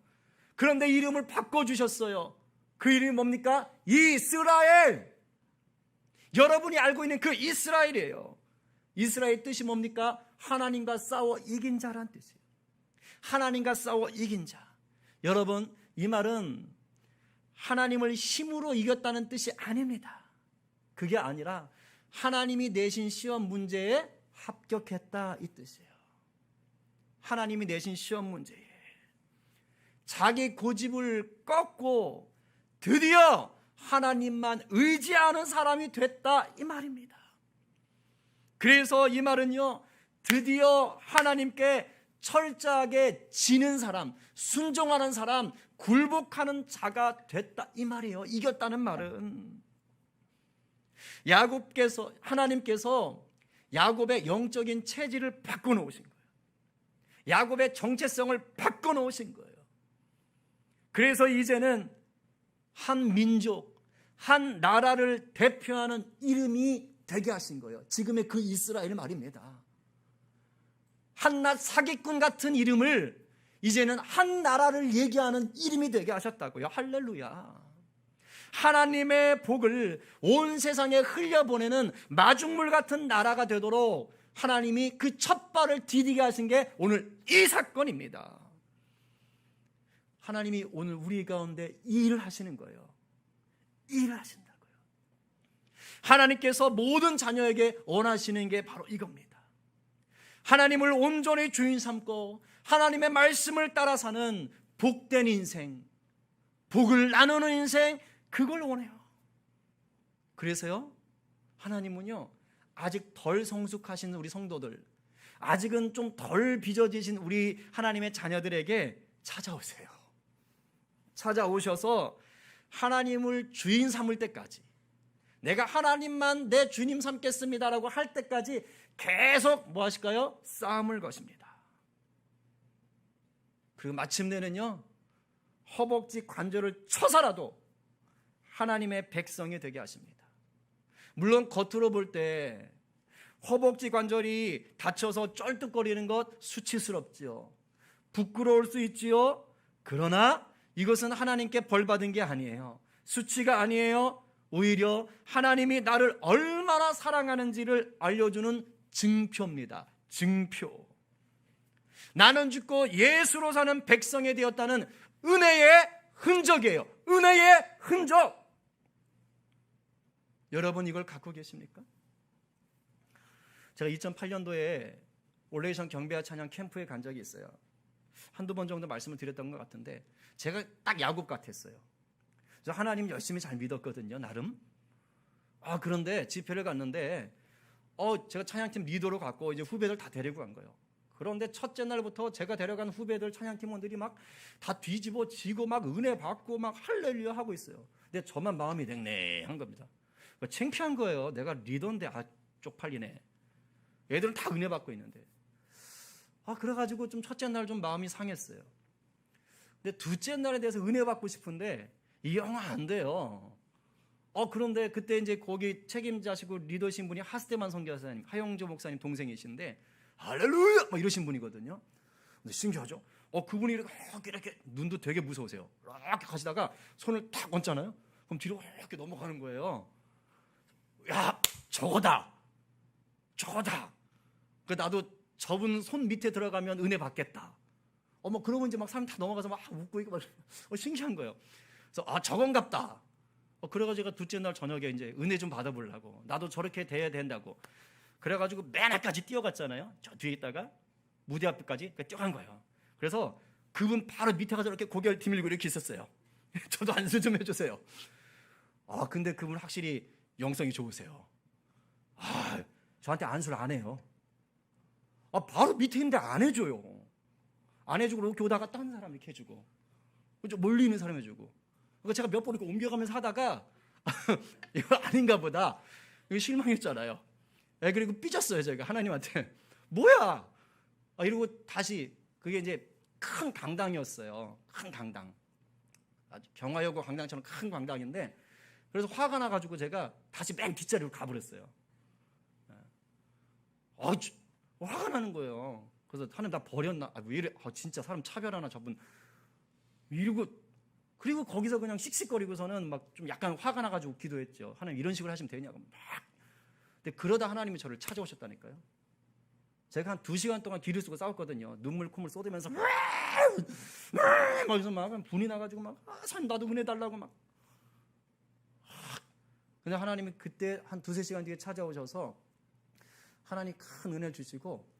그런데 이름을 바꿔주셨어요. 그 이름이 뭡니까? 이스라엘. 여러분이 알고 있는 그 이스라엘이에요. 이스라엘 뜻이 뭡니까? 하나님과 싸워 이긴 자란 뜻이에요. 하나님과 싸워 이긴 자. 여러분, 이 말은 하나님을 힘으로 이겼다는 뜻이 아닙니다. 그게 아니라 하나님이 내신 시험 문제에 합격했다 이 뜻이에요. 하나님이 내신 시험 문제에 자기 고집을 꺾고 드디어 하나님만 의지하는 사람이 됐다 이 말입니다. 그래서 이 말은요, 드디어 하나님께 철저하게 지는 사람, 순종하는 사람, 굴복하는 자가 됐다 이 말이에요. 이겼다는 말은 하나님께서 야곱의 영적인 체질을 바꿔놓으신 거예요. 야곱의 정체성을 바꿔놓으신 거예요. 그래서 이제는 한 민족, 한 나라를 대표하는 이름이 되게 하신 거예요. 지금의 그 이스라엘 말입니다. 한낱 사기꾼 같은 이름을 이제는 한 나라를 얘기하는 이름이 되게 하셨다고요. 할렐루야. 하나님의 복을 온 세상에 흘려보내는 마중물 같은 나라가 되도록 하나님이 그 첫 발을 디디게 하신 게 오늘 이 사건입니다. 하나님이 오늘 우리 가운데 이 일을 하시는 거예요. 이 일을 하신다고요. 하나님께서 모든 자녀에게 원하시는 게 바로 이겁니다. 하나님을 온전히 주인 삼고 하나님의 말씀을 따라 사는 복된 인생, 복을 나누는 인생, 그걸 원해요. 그래서요, 하나님은요, 아직 덜 성숙하신 우리 성도들, 아직은 좀 덜 빚어지신 우리 하나님의 자녀들에게 찾아오세요. 찾아오셔서 하나님을 주인 삼을 때까지, 내가 하나님만 내 주님 삼겠습니다라고 할 때까지 계속 뭐 하실까요? 싸움을 거십니다. 그리고 마침내는요, 허벅지 관절을 쳐서라도 하나님의 백성이 되게 하십니다. 물론 겉으로 볼 때 허벅지 관절이 다쳐서 쩔뚝거리는 것 수치스럽지요. 부끄러울 수 있지요. 그러나 이것은 하나님께 벌 받은 게 아니에요. 수치가 아니에요. 오히려 하나님이 나를 얼마나 사랑하는지를 알려주는 증표입니다. 증표. 나는 죽고 예수로 사는 백성이 되었다는 은혜의 흔적이에요. 은혜의 흔적. 여러분 이걸 갖고 계십니까? 제가 2008년도에 올레이션 경배와 찬양 캠프에 간 적이 있어요. 한두 번 정도 말씀을 드렸던 것 같은데 제가 딱 야곱 같았어요. 저 하나님 열심히 잘 믿었거든요, 나름. 그런데 집회를 갔는데 제가 찬양팀 리더로 갔고 이제 후배들 다 데리고 간 거예요. 그런데 첫째 날부터 제가 데려간 후배들 찬양팀원들이 막 다 뒤집어지고 막 은혜 받고 막 할렐루야 하고 있어요. 근데 저만 마음이 냉랭한 겁니다. 창피한 거예요. 내가 리더인데 쪽팔리네. 애들은 다 은혜 받고 있는데. 그래가지고 좀 첫째 날 좀 마음이 상했어요. 근데 둘째 날에 대해서 은혜 받고 싶은데 이 영화 안 돼요. 그런데 그때 이제 거기 책임자시고 리더신 분이 하스테만 선교사님, 하영조 목사님 동생이신데 할렐루야 막 이러신 분이거든요. 근데 신기하죠? 그분이 이렇게 눈도 되게 무서우세요. 이렇게 가시다가 손을 탁 얹잖아요. 그럼 뒤로 이렇게 넘어가는 거예요. 야, 저거다. 나도 저분 손 밑에 들어가면 은혜 받겠다. 그러고 이제 막 사람 다 넘어가서 막 웃고 있고 막 신기한 거예요. 그래서 저건갑다. 그래가지고 제가 둘째 날 저녁에 이제 은혜 좀 받아보려고 나도 저렇게 돼야 된다고. 그래가지고 맨 앞까지 뛰어갔잖아요. 저 뒤에 있다가 무대 앞까지 뛰어간 거예요. 그래서 그분 바로 밑에 가서 이렇게 고개를 디밀고 이렇게 있었어요. 저도 안수 좀 해주세요. 근데 그분 확실히 영성이 좋으세요. 저한테 안수를 안 해요. 바로 밑에 있는데 안 해줘요. 안 해주고 이렇게 오다가 다른 사람 이렇게 해주고, 좀 멀리 있는 사람 해주고. 그러니까 제가 몇 번 이렇게 옮겨가면서 하다가 이거 아닌가 보다. 이거 실망했잖아요. 그리고 삐졌어요 제가 하나님한테. 뭐야? 이러고 다시 그게 이제 큰 강당이었어요. 큰 강당. 아주 경화여고 강당처럼 큰 강당인데 그래서 화가 나가지고 제가 다시 맨 뒷자리로 가버렸어요. 화가 나는 거예요. 그래서 하나님 나 버렸나? 왜 이래? 진짜 사람 차별하나 저분. 이러고 그리고 거기서 그냥 씩씩거리고서는 막 좀 약간 화가 나가지고 기도했죠. 하나님 이런 식으로 하시면 되냐고 막. 근데 그러다 하나님이 저를 찾아오셨다니까요. 제가 한 2시간 동안 기를 쓰고 싸웠거든요. 눈물 콧물 쏟으면서 거기서 막 분이 나가지고 막 하나님 나도 은혜 달라고 막. 근데 하나님이 그때 한 2-3시간 뒤에 찾아오셔서 하나님 큰 은혜를 주시고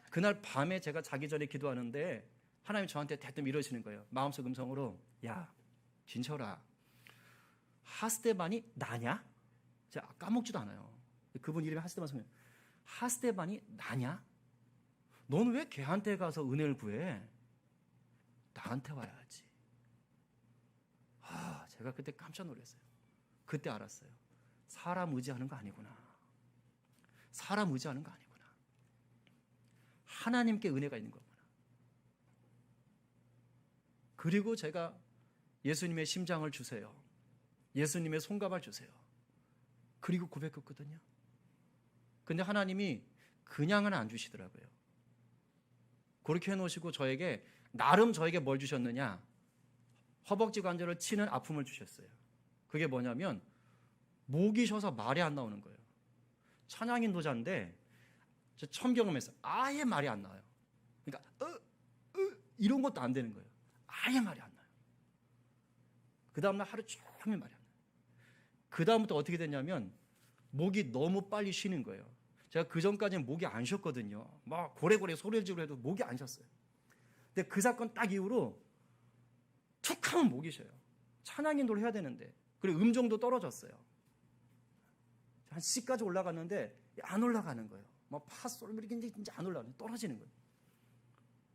그날 밤에 제가 자기 전에 기도하는데 하나님 저한테 대뜸 이러시는 거예요. 마음속 음성으로 야 진철아 하스데반이 나냐? 제가 까먹지도 않아요. 그분 이름이 하스데반 성령. 하스데반이 나냐? 너는 왜 걔한테 가서 은혜를 구해? 나한테 와야지. 제가 그때 깜짝 놀랐어요. 그때 알았어요. 사람 의지하는 거 아니구나. 사람 의지하는 거 아니구나. 하나님께 은혜가 있는 거구나. 그리고 제가 예수님의 심장을 주세요. 예수님의 손가발 주세요. 그리고 고백했거든요. 근데 하나님이 그냥은 안 주시더라고요. 그렇게 해놓으시고 나름 저에게 뭘 주셨느냐? 허벅지 관절을 치는 아픔을 주셨어요. 그게 뭐냐면 목이 쉬어서 말이 안 나오는 거예요. 찬양인도자인데 저 처음 경험했어요. 아예 말이 안 나와요. 그러니까 이런 것도 안 되는 거예요. 아예 말이 안 나요. 그 다음날 하루 종일 말이 안 나요. 그 다음부터 어떻게 됐냐면 목이 너무 빨리 쉬는 거예요. 제가 그 전까지는 목이 안 쉬었거든요. 막 고래고래 소리를 지르고 해도 목이 안 쉬었어요. 근데 그 사건 딱 이후로 툭 하면 목이 쉬어요. 찬양인도를 해야 되는데 그리고 음정도 떨어졌어요. 한 C까지 올라갔는데 안 올라가는 거예요. 막 파솔 이렇게 이제 안 올라가는 떨어지는 거예요.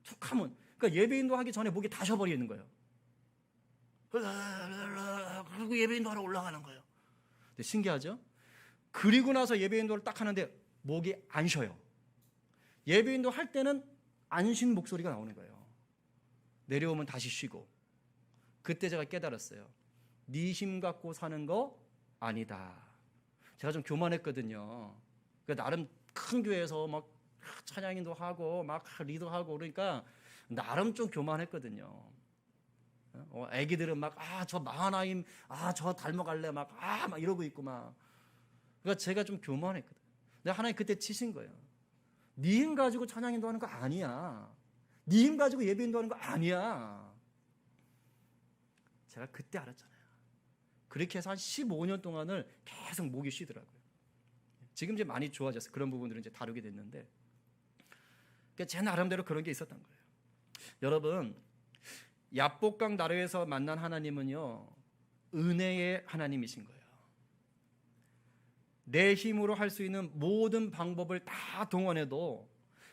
툭 하면 그러니까 예배인도 하기 전에 목이 다 쉬어버리는 거예요. 그리고 예배인도 하러 올라가는 거예요. 근데 신기하죠? 그리고 나서 예배인도를 딱 하는데 목이 안 쉬어요. 예배인도 할 때는 안 쉰 목소리가 나오는 거예요. 내려오면 다시 쉬고. 그때 제가 깨달았어요. 네 힘 갖고 사는 거 아니다. 제가 좀 교만했거든요. 나름 큰 교회에서 막 찬양인도 하고 막 리더하고 그러니까 나름 좀 교만했거든요. 애기들은 막 저 마하나임 저 닮아갈래 막 이러고 있고 막. 그러니까 제가 좀 교만했거든. 근데 하나님 그때 치신 거예요. 네 힘 가지고 찬양인도 하는 거 아니야. 네 힘 가지고 예배인도 하는 거 아니야. 제가 그때 알았잖아요. 그렇게 해서 한 15년 동안을 계속 목이 쉬더라고요. 지금 이제 많이 좋아졌어요. 그런 부분들은 이제 다루게 됐는데, 그러니까 제 나름대로 그런 게 있었던 거예요. 여러분, 야복강 나루에서 만난 하나님은요, 은혜의 하나님이신 거예요. 내 힘으로 할 수 있는 모든 방법을 다 동원해도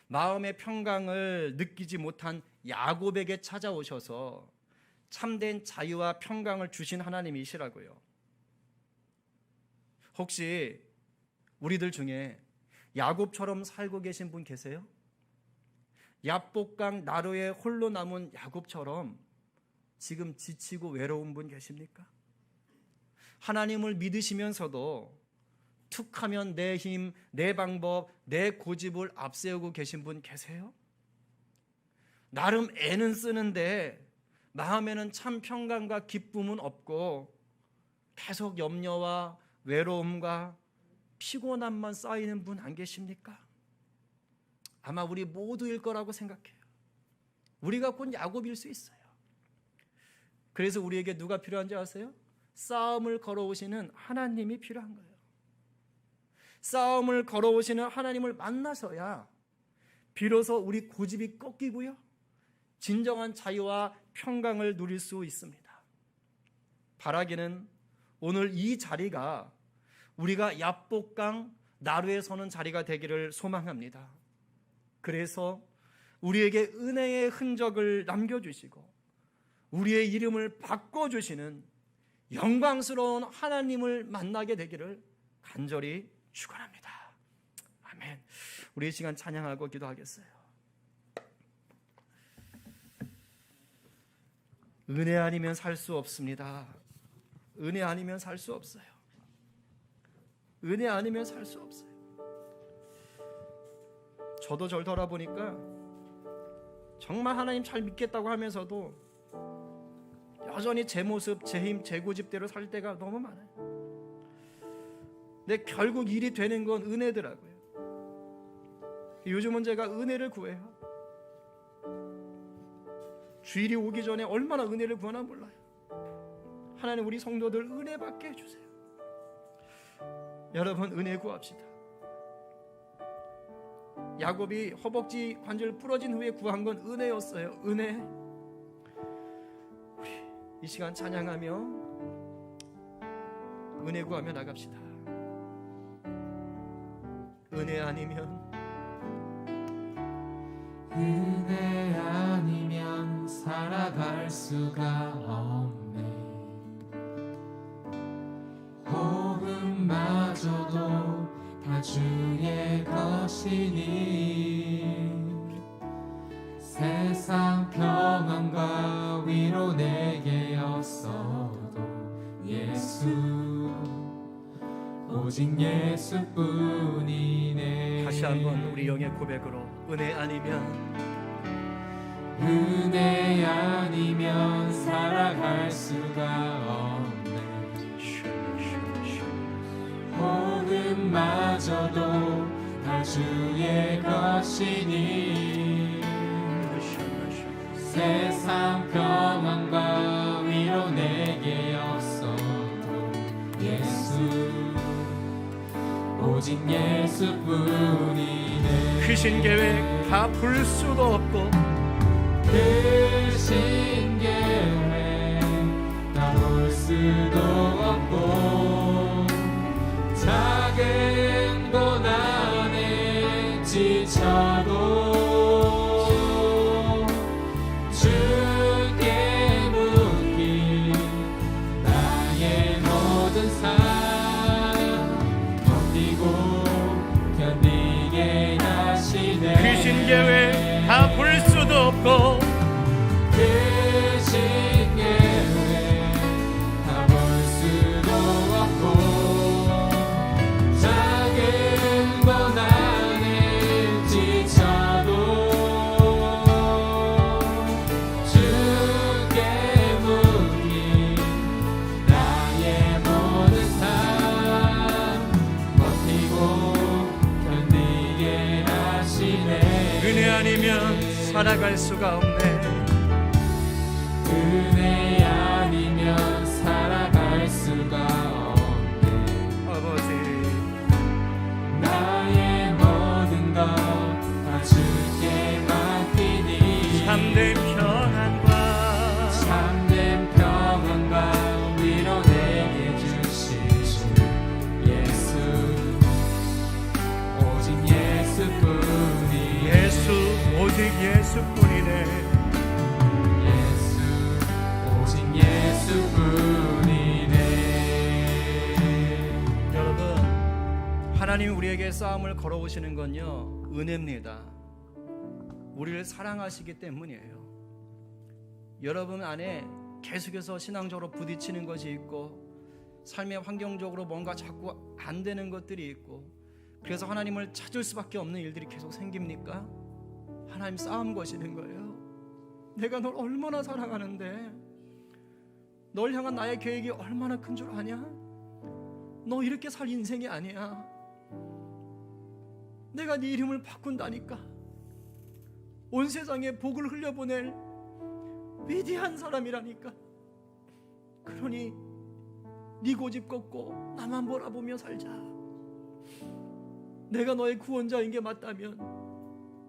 마음의 평강을 느끼지 못한 야곱에게 찾아오셔서 참된 자유와 평강을 주신 하나님이시라고요. 혹시 우리들 중에 야곱처럼 살고 계신 분 계세요? 야복강 나루에 홀로 남은 야곱처럼 지금 지치고 외로운 분 계십니까? 하나님을 믿으시면서도 툭하면 내 힘, 내 방법, 내 고집을 앞세우고 계신 분 계세요? 나름 애는 쓰는데 마음에는 참 평강과 기쁨은 없고 계속 염려와 외로움과 피곤함만 쌓이는 분 안 계십니까? 아마 우리 모두일 거라고 생각해요. 우리가 곧 야곱일 수 있어요. 그래서 우리에게 누가 필요한지 아세요? 싸움을 걸어오시는 하나님이 필요한 거예요. 싸움을 걸어오시는 하나님을 만나서야 비로소 우리 고집이 꺾이고요, 진정한 자유와 평강을 누릴 수 있습니다. 바라기는 오늘 이 자리가 우리가 야복강 나루에 서는 자리가 되기를 소망합니다. 그래서 우리에게 은혜의 흔적을 남겨주시고 우리의 이름을 바꿔주시는 영광스러운 하나님을 만나게 되기를 간절히 축원합니다. 아멘. 우리 이 시간 찬양하고 기도하겠어요. 은혜 아니면 살 수 없습니다. 은혜 아니면 살 수 없어요. 은혜 아니면 살 수 없어요. 저도 절 돌아보니까 정말 하나님 잘 믿겠다고 하면서도 여전히 제 모습, 제 힘, 제 고집대로 살 때가 너무 많아요. 근데 결국 일이 되는 건 은혜더라고요. 요즘은 제가 은혜를 구해요. 주일이 오기 전에 얼마나 은혜를 구하나 몰라요. 하나님, 우리 성도들 은혜 받게 해주세요. 여러분, 은혜 구합시다. 야곱이 허벅지 관절 부러진 후에 구한 건 은혜였어요. 은혜. 우리 이 시간 찬양하며 은혜 구하며 나갑시다. 은혜 아니면 은혜 아니면 살아갈 수가 없네. 호흡마저도 다 주의 것이니 세상 평안과 위로 내게 없어도 예수, 오직 예수뿐이네. 다시 한번 우리 영의 고백으로 은혜 아니면 은혜 아니면 살아갈 수가 없네. 호흡마저도 다 주의 것이니 세상 평안과 위로 내게 없어도 예수, 오직 예수뿐이네. 크신 계획 다 풀 수도 없고 크신 계획 다 볼 수도 없고 작은 고난에 지쳐도 주께 묻기 나의 모든 삶 버티고 견디게 하시네. 크신 계획 다 풀 수도 없고 살아갈 수가 없네. 은혜 아니면 살아갈 수가 없네. 아버지, 나의 모든 것 다 주께 맡기니 참된 평안과 위로 내게 주신 주 예수, 오직 예수뿐이 예수, 오직 예수뿐이네. 오직 예수뿐이네. 여러분, 하나님이 우리에게 싸움을 걸어오시는 건요, 은혜입니다. 우리를 사랑하시기 때문이에요. 여러분 안에 계속해서 신앙적으로 부딪히는 것이 있고, 삶의 환경적으로 뭔가 자꾸 안 되는 것들이 있고, 그래서 하나님을 찾을 수밖에 없는 일들이 계속 생깁니까? 하나님 싸움 거시는 거예요. 내가 널 얼마나 사랑하는데, 널 향한 나의 계획이 얼마나 큰 줄 아냐? 너 이렇게 살 인생이 아니야. 내가 네 이름을 바꾼다니까. 온 세상에 복을 흘려보낼 위대한 사람이라니까. 그러니 네 고집 꺾고 나만 바라보며 살자. 내가 너의 구원자인 게 맞다면,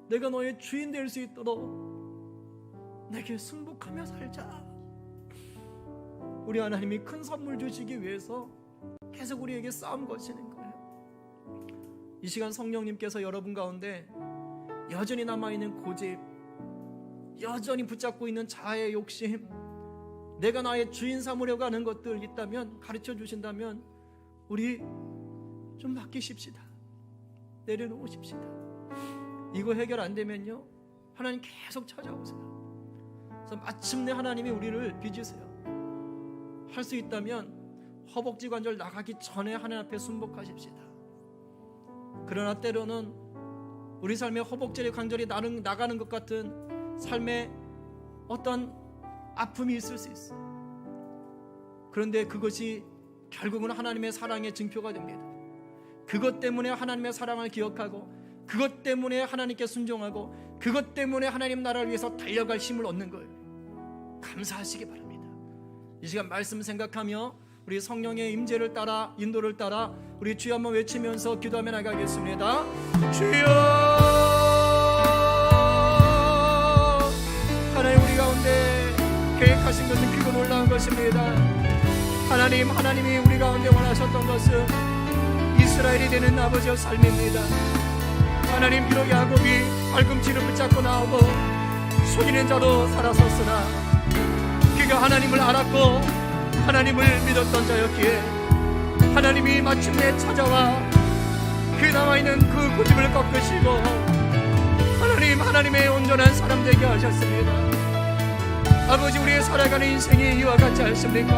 내가 너의 주인 될 수 있도록 내게 순복하며 살자. 우리 하나님이 큰 선물 주시기 위해서 계속 우리에게 싸움 거시는 거예요. 이 시간 성령님께서 여러분 가운데 여전히 남아있는 고집, 여전히 붙잡고 있는 자아의 욕심, 내가 나의 주인 삼으려고 하는 것들 있다면, 가르쳐 주신다면 우리 좀 맡기십시다. 내려놓으십시다. 이거 해결 안 되면요, 하나님 계속 찾아오세요. 그래서 마침내 하나님이 우리를 빚으세요. 할 수 있다면 허벅지 관절 나가기 전에 하나님 앞에 순복하십시다. 그러나 때로는 우리 삶의 허벅지 관절이 나가는 것 같은 삶의 어떤 아픔이 있을 수 있어. 그런데 그것이 결국은 하나님의 사랑의 증표가 됩니다. 그것 때문에 하나님의 사랑을 기억하고, 그것 때문에 하나님께 순종하고, 그것 때문에 하나님 나라를 위해서 달려갈 힘을 얻는 거예요. 감사하시기 바랍니다. 이 시간 말씀 생각하며 우리 성령의 임재를 따라, 인도를 따라 우리 주여 한번 외치면서 기도하며 나가겠습니다. 주여, 하나님 우리 가운데 계획하신 것은 크고 놀라운 것입니다. 하나님이 우리 가운데 원하셨던 것은 이스라엘이 되는 아버지의 삶입니다. 하나님, 비록 야곱이 발꿈치를 붙잡고 나오고 속이는 자로 살아섰으나 그가 하나님을 알았고 하나님을 믿었던 자였기에 하나님이 마침내 찾아와 그 남아있는 그 고집을 꺾으시고 하나님의 온전한 사람 되게 하셨습니다. 아버지, 우리의 살아가는 인생이 이와 같지 않습니까?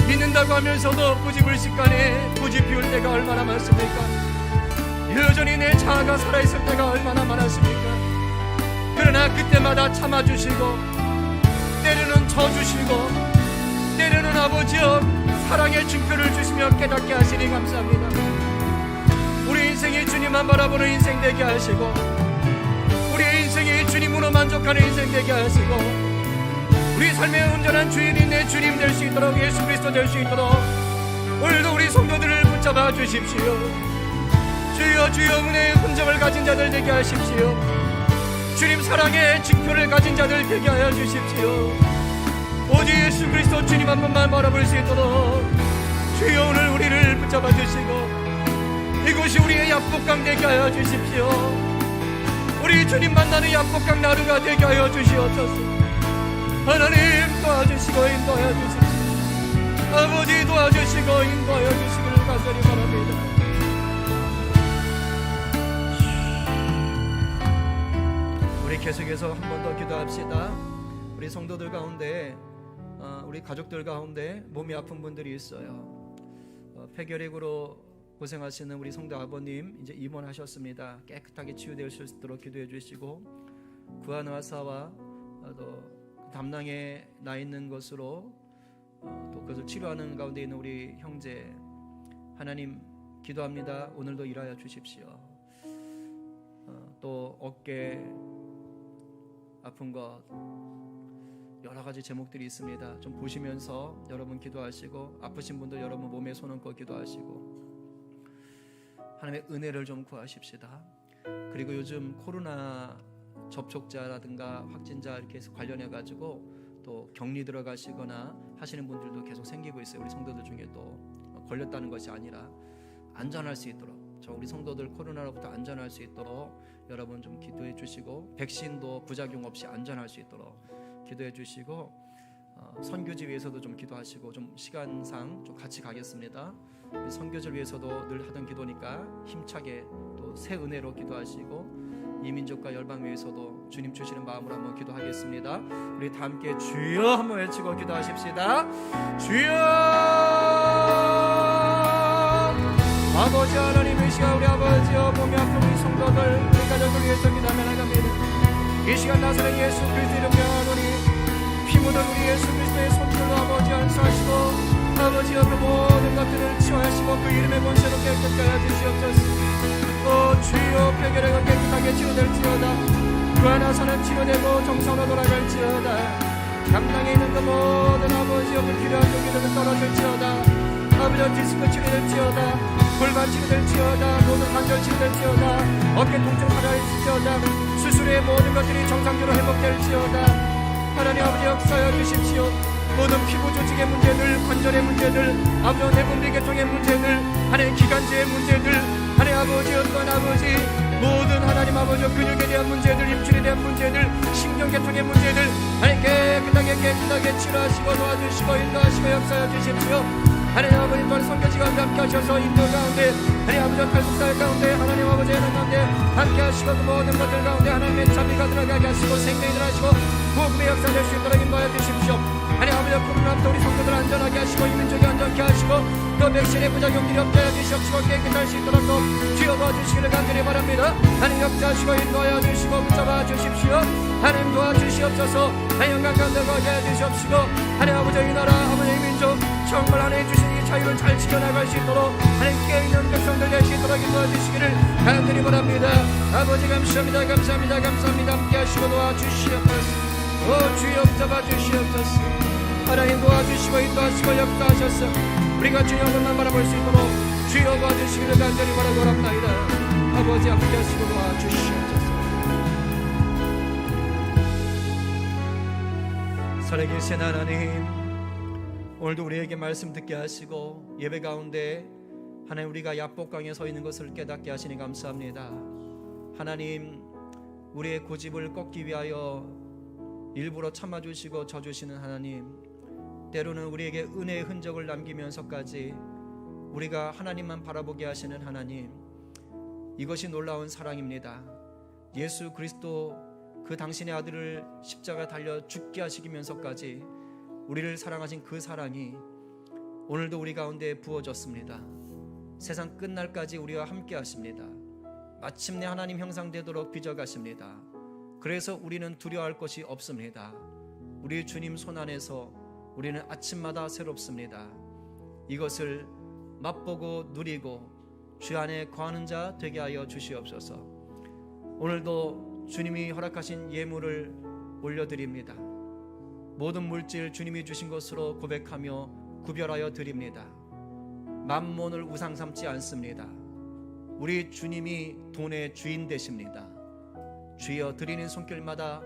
믿는다고 하면서도 고집을식간에 고집 피울 때가 얼마나 많습니까? 여전히 내 자아가 살아있을 때가 얼마나 많았습니까? 그러나 그때마다 참아주시고, 때로는 져주시고, 때로는 아버지여 사랑의 증표를 주시며 깨닫게 하시니 감사합니다. 우리 인생이 주님만 바라보는 인생 되게 하시고, 우리의 인생이 주님으로 만족하는 인생 되게 하시고, 우리 삶의 온전한 주인이 내 주님 될 수 있도록, 예수 그리스도 될 수 있도록 오늘도 우리 성도들을 붙잡아 주십시오. 주여, 주여, 은혜의 흔적을 가진 자들 되게 하십시오. 주님 사랑의 증표를 가진 자들 되게 하여 주십시오. 오직 예수 그리스도 주님 한 번만 바라볼 수 있도록 주여 오늘 우리를 붙잡아 주시고, 이곳이 우리의 약복강 되게 하여 주십시오. 우리 주님 만나는 약복강 나루가 되게 하여 주시옵소서. 하나님 도와주시고 인도하여 주십시오. 아버지 도와주시고 인도하여 주시기를 간절히 바랍니다. 우리 계속해서 한 번 더 기도합시다. 우리 성도들 가운데, 우리 가족들 가운데 몸이 아픈 분들이 있어요. 폐결핵으로 고생하시는 우리 성도 아버님 이제 입원하셨습니다. 깨끗하게 치유될 수 있도록 기도해 주시고, 구안의사와 또 담낭에 나 있는 것으로 또 그것을 치료하는 가운데 있는 우리 형제, 하나님 기도합니다. 오늘도 일하여 주십시오. 또 어깨 아픈 것 여러 가지 제목들이 있습니다. 좀 보시면서 여러분 기도하시고, 아프신 분들 여러분 몸에 손 얹고 기도하시고 하나님의 은혜를 좀 구하십시다. 그리고 요즘 코로나 접촉자라든가 확진자 이렇게 해서 관련해 가지고 또 격리 들어가시거나 하시는 분들도 계속 생기고 있어요. 우리 성도들 중에 또 걸렸다는 것이 아니라 안전할 수 있도록, 저 우리 성도들 코로나로부터 안전할 수 있도록 여러분 좀 기도해 주시고, 백신도 부작용 없이 안전할 수 있도록 기도해 주시고, 선교지 위해서도 좀 기도하시고, 좀 시간상 좀 같이 가겠습니다. 우리 선교지를 위해서도 늘 하던 기도니까 힘차게 또 새 은혜로 기도하시고, 이 민족과 열방 위해서도 주님 주시는 마음으로 한번 기도하겠습니다. 우리 다 함께 주여 한번 외치고 기도하십시다. 주여! 아버지 하나님, 이 시간 우리 아버지여 몸이 아픈 우리 성도들, 우리 가족을 위해서 기도하며 나갑니다. 이 시간 나사렛 예수 그리스도 이름 명하노니 피 묻은 우리 예수 그리스도의 손길로 아버지 안수하시고, 아버지여 그 모든 것들을 치유하시고 그 이름의 권세로 깨끗하게 하여 주시옵소서. 주여, 폐결하고 깨끗하게 치유될지어다. 그 하나사는 치료되고 정상으로 돌아갈지어다. 감당에 있는 그 모든 아버지여 불필요한 요기들은 떨어질지어다. 아버지여 디스크 치료될지어다. 골반 치료될지어다. 모든 관절 치료될지어다. 어깨 통증 사라질지어다. 수술의 모든 것들이 정상적으로 회복될지어다. 하나님 아버지 역사하여 주십시오. 모든 피부 조직의 문제들, 관절의 문제들, 아버지 내분비 계통의 문제들, 하나님 기관지의 문제들, 하나님 아버지 어떤 아버지 모든 하나님 아버지 근육에 대한 문제들, 임출에 대한 문제들, 신경계통의 문제들 하나님 깨끗하게 치료하시고 도와주시고 인도하시고 역사하여 주십시오. 하나님 아버지 또한 선교지 가운데 함께 하셔서 인도 가운데, 하나님 아버지 탈북사회 가운데, 하나님 아버지 하나님 가운데 함께 하시고 그 모든 것들 가운데 하나님의 자비가 들어가게 하시고 생명이 들어가시고 복음의 역사 될 수 있도록 인도하여 주십시오. 하나님 아버지 코로나부터 우리 성도들 안전하게 하시고 이 민족이 안전케 하시고 또 백신의 부작용들이 없게 하여 주시옵시고 깨끗할 수 있도록 또 주여 도와주시기를 간절히 바랍니다. 하나님 역사하시고 인도하여 주시고 붙잡아 주십시오. 하나님 도와주시옵소서. 하나님 영광 가운데 거하게 하여 주시옵시고, 하나님 아버지 이 나라 아버지 이 민족 정말 하나님 주신 이 자유를 잘 지켜나갈 수 있도록 하나님 깨어있는 백성들 될 수 있도록 인도해주시기를 간절히 바랍니다. 아버지 감사합니다. 감사합니다. 함께 하시고 도와주시옵소서. 주여 붙잡아 주시옵소서. 하나님 도와주시고 인도하시고 역사하셔서 우리가 주의 얼굴만 바라볼 수 있도록 주여 도와주시기를 간절히 바라고 합니다. 아버지 함께 하시고 도와주시옵소서. 살아계신 하나님, 오늘도 우리에게 말씀 듣게 하시고 예배 가운데 하나님 우리가 야복강에 서 있는 것을 깨닫게 하시니 감사합니다. 하나님, 우리의 고집을 꺾기 위하여 일부러 참아주시고 져주시는 하나님, 때로는 우리에게 은혜의 흔적을 남기면서까지 우리가 하나님만 바라보게 하시는 하나님, 이것이 놀라운 사랑입니다. 예수 그리스도 그 당신의 아들을 십자가 달려 죽게 하시면서까지 우리를 사랑하신 그 사랑이 오늘도 우리 가운데 부어졌습니다. 세상 끝날까지 우리와 함께 하십니다. 마침내 하나님 형상 되도록 빚어가십니다. 그래서 우리는 두려워할 것이 없습니다. 우리 주님 손 안에서 우리는 아침마다 새롭습니다. 이것을 맛보고 누리고 주 안에 거하는 자 되게 하여 주시옵소서. 오늘도 주님이 허락하신 예물을 올려드립니다. 모든 물질 주님이 주신 것으로 고백하며 구별하여 드립니다. 만몬을 우상 삼지 않습니다. 우리 주님이 돈의 주인 되십니다. 주여, 드리는 손길마다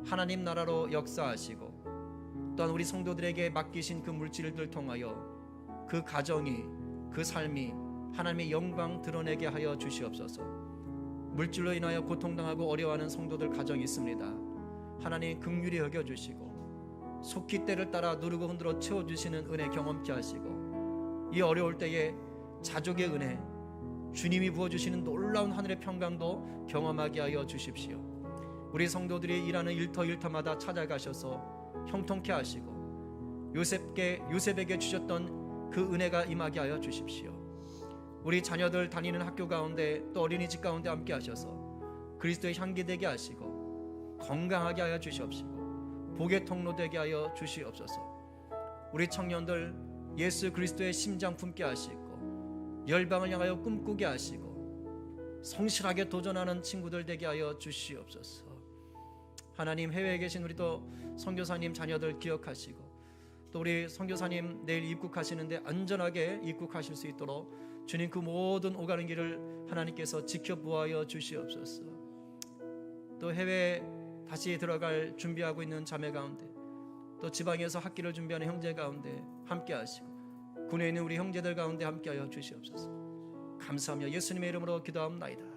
하나님 나라로 역사하시고 또한 우리 성도들에게 맡기신 그 물질들 통하여 그 가정이, 그 삶이 하나님의 영광 드러내게 하여 주시옵소서. 물질로 인하여 고통당하고 어려워하는 성도들 가정이 있습니다. 하나님 긍휼히 여겨주시고 속히 때를 따라 누르고 흔들어 채워주시는 은혜 경험케 하시고, 이 어려울 때에 자족의 은혜, 주님이 부어주시는 놀라운 하늘의 평강도 경험하게 하여 주십시오. 우리 성도들이 일하는 일터마다 찾아가셔서 형통케 하시고 요셉에게 주셨던 그 은혜가 임하게 하여 주십시오. 우리 자녀들 다니는 학교 가운데 또 어린이집 가운데 함께 하셔서 그리스도의 향기 되게 하시고 건강하게 하여 주시옵시고 복의 통로 되게 하여 주시옵소서. 우리 청년들 예수 그리스도의 심장 품게 하시고 열방을 향하여 꿈꾸게 하시고 성실하게 도전하는 친구들 되게 하여 주시옵소서. 하나님, 해외에 계신 우리 또 선교사님 자녀들 기억하시고, 또 우리 선교사님 내일 입국하시는데 안전하게 입국하실 수 있도록 주님 그 모든 오가는 길을 하나님께서 지켜보아여 주시옵소서. 또 해외에 다시 들어갈 준비하고 있는 자매 가운데, 또 지방에서 학기를 준비하는 형제 가운데 함께 하시고, 군에 있는 우리 형제들 가운데 함께하여 주시옵소서. 감사하며 예수님의 이름으로 기도합나이다.